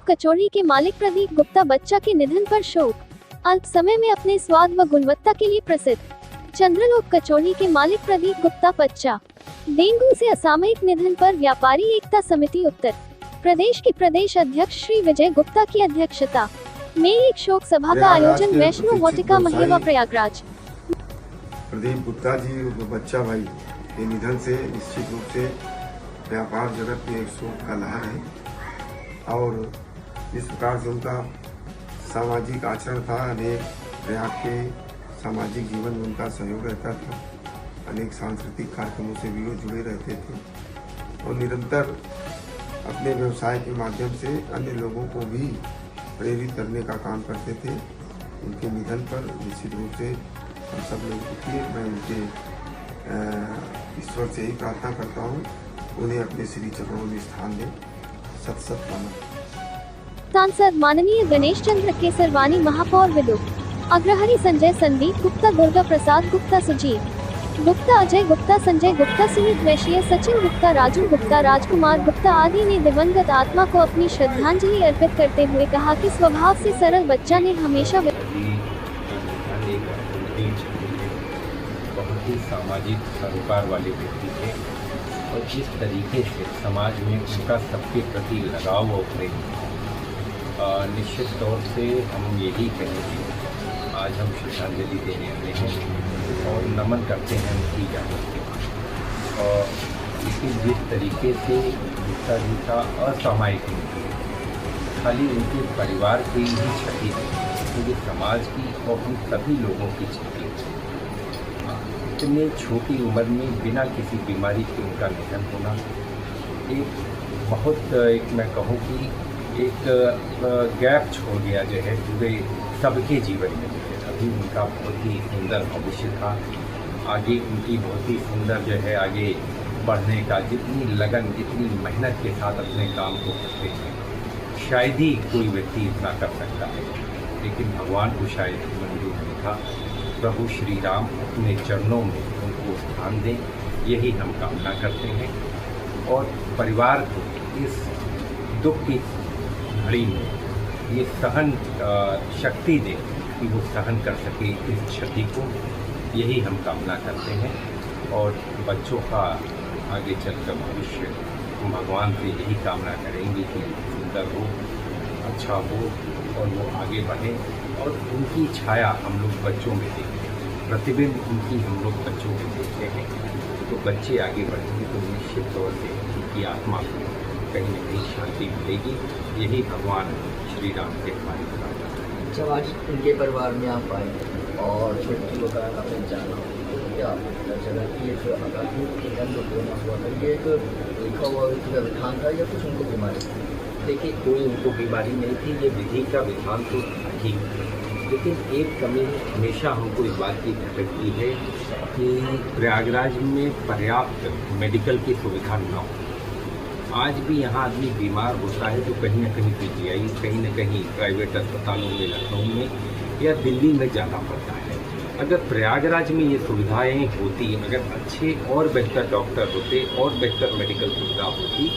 कचौड़ी के मालिक प्रदीप गुप्ता बच्चा के निधन पर शोक। अल्प समय में अपने स्वाद व गुणवत्ता के लिए प्रसिद्ध चंद्रलोक कचौड़ी के मालिक प्रदीप गुप्ता बच्चा डेंगू से असामयिक निधन पर व्यापारी एकता समिति उत्तर प्रदेश के प्रदेश अध्यक्ष श्री विजय गुप्ता की अध्यक्षता में एक शोक सभा का आयोजन वैष्णो वाटिका महेवा प्रयागराज। प्रदीप गुप्ता जी बच्चा भाई के निधन से निश्चित रूप से व्यापार जगत में एक शोक का लहर है और इस प्रकार से उनका सामाजिक आचरण था। अनेक प्रयाग के सामाजिक जीवन में उनका सहयोग रहता था। अनेक सांस्कृतिक कार्यक्रमों से भी वो जुड़े रहते थे और निरंतर अपने व्यवसाय के माध्यम से अन्य लोगों को भी प्रेरित करने का काम करते थे। उनके निधन पर निश्चित रूप से हम सब लोग दुखी। मैं उनके ईश्वर से ही प्रार्थना करता हूँ उन्हें अपने श्री चरणों में स्थान दें। सत सत नमः। सांसद माननीय गणेश चंद्र केसरवानी, महापौर विदुत अग्रहरी संजय, संदीप गुप्ता, दुर्गा प्रसाद गुप्ता, सुजीत गुप्ता, अजय गुप्ता, संजय गुप्ता, सुमित वैश्य, सचिन गुप्ता, राजू गुप्ता, राजकुमार गुप्ता आदि ने दिवंगत आत्मा को अपनी श्रद्धांजलि अर्पित करते हुए कहा कि स्वभाव से सरल बच्चा ने हमेशा बहुत ही सामाजिक सरोकार वाले व्यक्ति थे और जिस तरीके से समाज में उनका सबके प्रति लगाव और प्रेम, निश्चित तौर से हम यही कहेंगे। आज हम श्रद्धांजलि देने आए हैं और नमन करते हैं उनकी यादों के। और लेकिन जिस तरीके से गुप्ता जी का असामयिक मृत्यु खाली उनके परिवार की ही क्षति है, क्योंकि समाज की और हम सभी लोगों की क्षति है। इतने छोटी उम्र में बिना किसी बीमारी के उनका निधन होना एक बहुत मैं कहूँ कि एक गैप छोड़ गया जो है पूरे सबके जीवन में। अभी उनका बहुत ही सुंदर भविष्य था, आगे उनकी बहुत ही सुंदर जो है आगे बढ़ने का जितनी लगन जितनी मेहनत के साथ अपने काम को करते हैं शायद ही कोई व्यक्ति इतना कर सकता है, लेकिन भगवान को शायद मंजूर नहीं था। प्रभु श्री राम अपने चरणों में उनको स्थान दें, यही हम कामना करते हैं और परिवार को इस दुख की घड़ी में ये सहन शक्ति दें कि वो सहन कर सके इस क्षति को, यही हम कामना करते हैं। और बच्चों का आगे चलकर भविष्य हम भगवान से यही कामना करेंगे कि सुंदर हो, अच्छा हो और वो आगे बढ़े और उनकी छाया हम लोग बच्चों में देखें, प्रतिबिंब उनकी हम लोग बच्चों में देखते हैं। तो बच्चे आगे बढ़ेंगे तो निश्चित तौर से उनकी आत्मा को कहीं न कहीं शांति मिलेगी, यही भगवान श्री राम से हमारी प्रार्थना है। जब आज उनके परिवार में आप आए और छोटी का आपने जाना तो क्या चला कि एक आकस्मिक निधन जो होना हुआ था, ये एक लिखा हुआ विधान था या कुछ उनको बीमारी थी? देखिए, कोई उनको बीमारी नहीं थी, ये विधि का विधान तो था ही, लेकिन एक कमी हमेशा हमको इस बात की खटकती है कि प्रयागराज में पर्याप्त मेडिकल की सुविधा न हो। आज भी यहाँ आदमी बीमार होता है तो कहीं न कहीं पीजीआई, कहीं न कहीं प्राइवेट अस्पतालों में, लखनऊ में या दिल्ली में जाना पड़ता है। अगर प्रयागराज में ये सुविधाएं होती, अगर अच्छे और बेहतर डॉक्टर होते और बेहतर मेडिकल सुविधा होती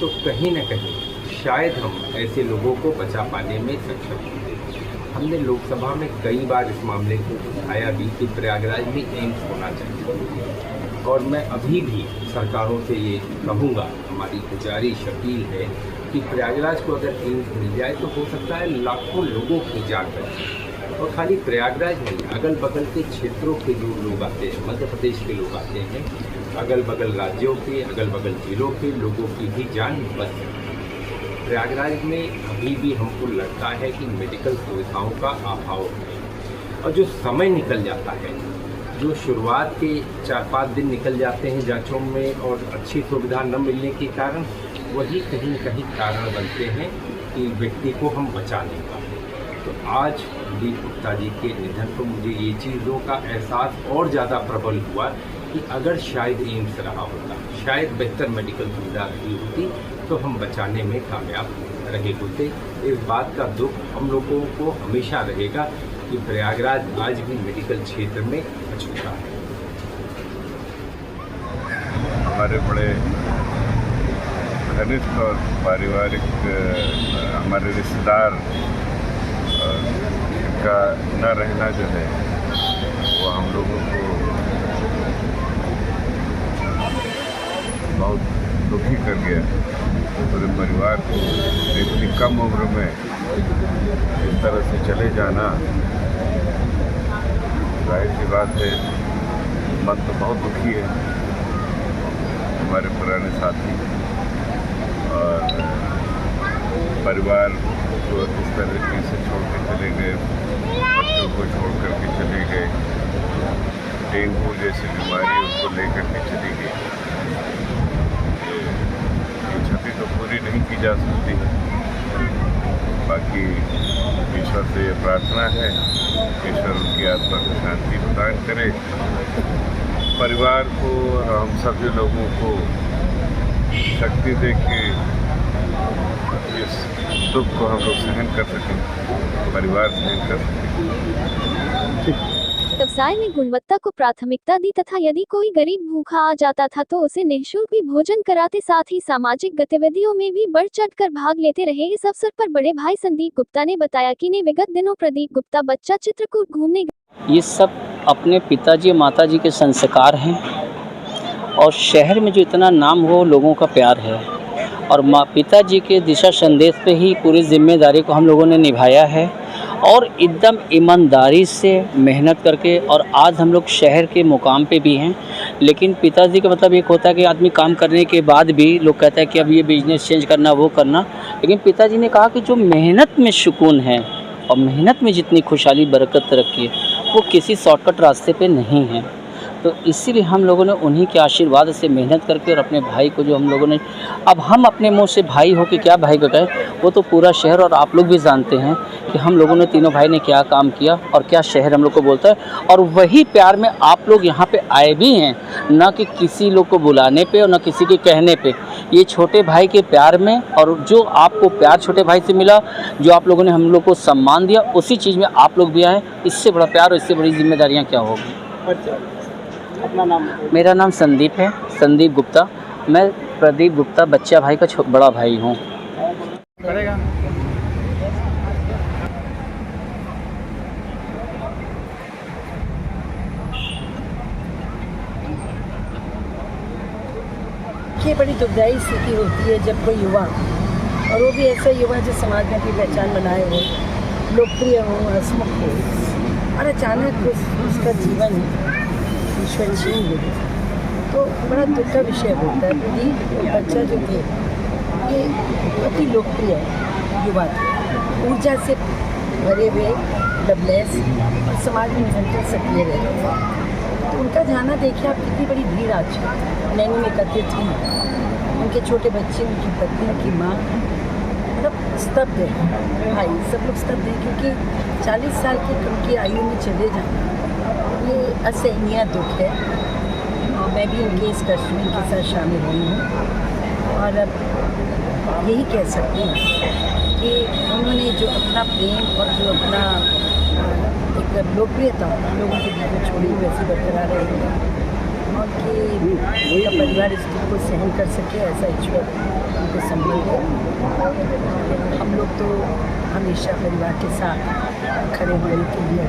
तो कहीं न कहीं शायद हम ऐसे लोगों को बचा पाने में सक्षम होते। हमने लोकसभा में कई बार इस मामले को उठाया भी कि प्रयागराज में एम्स होना चाहिए और मैं अभी भी सरकारों से ये कहूँगा, हमारी गुजारिश अपील है कि प्रयागराज को अगर एम्स मिल जाए तो हो सकता है लाखों लोगों की जान बचे। और खाली प्रयागराज नहीं, अगल बगल के क्षेत्रों के जो लोग आते हैं, मध्य प्रदेश के लोग आते हैं, अगल बगल राज्यों के, अगल बगल जिलों के लोगों की भी जान बच सकती है। प्रयागराज में अभी भी हमको लगता है कि मेडिकल सुविधाओं का अभाव है और जो समय निकल जाता है, जो शुरुआत के 4-5 दिन निकल जाते हैं जांचों में और अच्छी सुविधा न मिलने के कारण, वही कहीं न कहीं कारण बनते हैं कि व्यक्ति को हम बचा नहीं पाते। तो आज प्रदीप गुप्ता जी के निधन पर मुझे ये चीज़ों का एहसास और ज़्यादा प्रबल हुआ कि अगर शायद एम्स रहा होता, शायद बेहतर मेडिकल सुविधा रही होती तो हम बचाने में कामयाब रहे होते। इस बात का दुख हम लोगों को हमेशा रहेगा कि प्रयागराज आज भी मेडिकल क्षेत्र में अछूता है। हमारे बड़े घनिष्ठ और पारिवारिक हमारे रिश्तेदार का न रहना जो है वो हम लोगों को बहुत दुखी कर गया। पूरे परिवार को इतनी कम उम्र में इस तरह से चले जाना, जाहिर सी बात है मन तो बहुत दुखी है। हमारे पुराने साथी और परिवार को इस तरीके से छोड़ के चले गए, बच्चों को छोड़ करके चले गए, डेंगू जैसी बीमारी उनको लेकर के चली गई। ये क्षति तो पूरी नहीं की जा सकती है। बाकी ईश्वर से ये प्रार्थना है, ईश्वर उनकी आत्मा को शांति प्रदान करे, परिवार को हम सभी लोगों को शक्ति दे के इस दुख को हम लोग सहन कर सकें, परिवार सहन कर सकें। व्यवसाय में गुणवत्ता को प्राथमिकता दी तथा यदि कोई गरीब भूखा आ जाता था तो उसे निःशुल्क भी भोजन कराते, साथ ही सामाजिक गतिविधियों में भी बढ़ चढ़कर भाग लेते रहे। इस अवसर पर बड़े भाई संदीप गुप्ता ने बताया कि ने विगत दिनों प्रदीप गुप्ता बच्चा चित्रकूट घूमने ये सब अपने पिताजी माताजी के संस्कार हैं और शहर में जो इतना नाम हो लोगों का प्यार है और पिताजी के दिशा संदेश पे ही पूरी जिम्मेदारी को हम लोगों ने निभाया है और एकदम ईमानदारी से मेहनत करके। और आज हम लोग शहर के मुकाम पे भी हैं, लेकिन पिताजी का मतलब एक होता है कि आदमी काम करने के बाद भी लोग कहता है कि अब ये बिजनेस चेंज करना, वो करना, लेकिन पिताजी ने कहा कि जो मेहनत में सुकून है और मेहनत में जितनी खुशहाली बरकत तरक्की है वो किसी शॉर्टकट रास्ते पे नहीं है। तो इसीलिए हम लोगों ने उन्हीं के आशीर्वाद से मेहनत करके और अपने भाई को जो हम लोगों ने, अब हम अपने मुंह से भाई हो कि क्या भाई को कहें, वो तो पूरा शहर और आप लोग भी जानते हैं कि हम लोगों ने तीनों भाई ने क्या काम किया और क्या शहर हम लोग को बोलता है। और वही प्यार में आप लोग यहाँ पे आए भी हैं, ना कि किसी लोग को बुलाने पे और ना किसी के कहने पे, ये छोटे भाई के प्यार में। और जो आपको प्यार छोटे भाई से मिला, जो आप लोगों ने हम लोग को सम्मान दिया, उसी चीज़ में आप लोग भी आए। इससे बड़ा प्यार और इससे बड़ी जिम्मेदारियाँ क्या होगी। अपना नाम? मेरा नाम संदीप है, संदीप गुप्ता। मैं प्रदीप गुप्ता बच्चा भाई का बड़ा भाई हूँ। ये बड़ी दुखदाई स्थिति होती है जब कोई युवा, और वो भी ऐसा युवा जो समाज में अपनी पहचान बनाए हो, लोकप्रिय हो, हंसमुख हो, और अचानक उसका जीवन ईश्वर छीन ले, तो बड़ा दुख का विषय होता है। प्रदीप बच्चा जो थे ये अति लोकप्रिय युवा थे, ऊर्जा से भरे हुए, डबलेस और समाज में निरंतर सक्रिय रहते थे। तो उनका जाना देखिए आप, कितनी बड़ी भीड़ आज नैनी में एकत्रित हुई, उनके छोटे बच्चे, उनकी पत्नी, उनकी माँ, मतलब स्तब्ध है भाई, सब लोग स्तब्ध हैं, क्योंकि 40 साल की उनकी आयु में चले जाना ये असहनीय दुख है। और मैं भी उनके इस कष्ट में के साथ शामिल हुई हूँ और अब यही कह सकती हूँ कि उन्होंने जो अपना प्रेम और जो अपना एक लोकप्रियता लोगों के बीच में छोड़ी वैसी बरकरार रहेगी, और कि उनका परिवार इस दुख को सहन कर सके, ऐसा ईश्वर उनको संभल दे। हम लोग तो हमेशा परिवार के साथ खड़े होने के लिए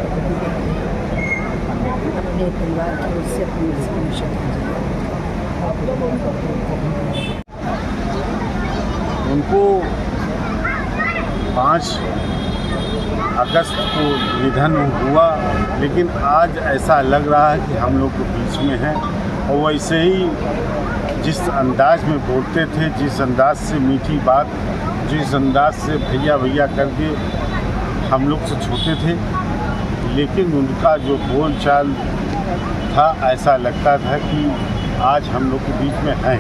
अपने परिवार की ओर से अपनी हमेशा उनको 5 अगस्त को निधन हुआ, लेकिन आज ऐसा लग रहा है कि हम लोग के बीच में हैं। और वैसे ही जिस अंदाज में बोलते थे, जिस अंदाज से मीठी बात, जिस अंदाज से भैया भैया करके हम लोग से छोटे थे, लेकिन उनका जो बोल चाल था ऐसा लगता था कि आज हम लोग के बीच में हैं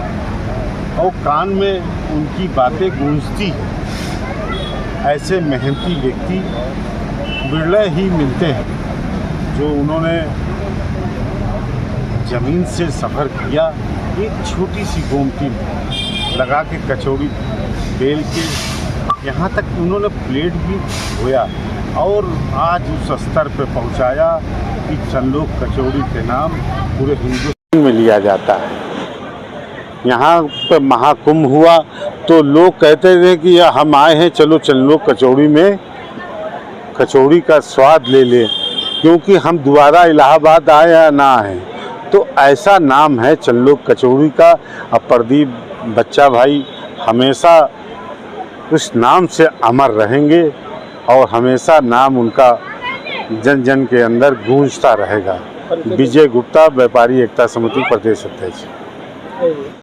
और कान में उनकी बातें गूंजती हैं। ऐसे मेहनती व्यक्ति बिरले ही मिलते हैं जो उन्होंने ज़मीन से सफ़र किया, एक छोटी सी गोमती में लगा के कचौड़ी बेल के यहाँ तक उन्होंने प्लेट भी धोया और आज उस स्तर पर पहुँचाया कि चंदोक कचौड़ी के नाम पूरे हिंदुस्तान में लिया जाता है। यहाँ पर महाकुंभ हुआ तो लोग कहते थे कि यह हम आए हैं, चलो चलो कचौड़ी में कचौड़ी का स्वाद ले ले, क्योंकि हम दोबारा इलाहाबाद आए या ना आए। तो ऐसा नाम है चल्लो कचौड़ी का। अब प्रदीप बच्चा भाई हमेशा उस नाम से अमर रहेंगे और हमेशा नाम उनका जन जन के अंदर गूंजता रहेगा। विजय गुप्ता, व्यापारी एकता समिति प्रदेश अध्यक्ष।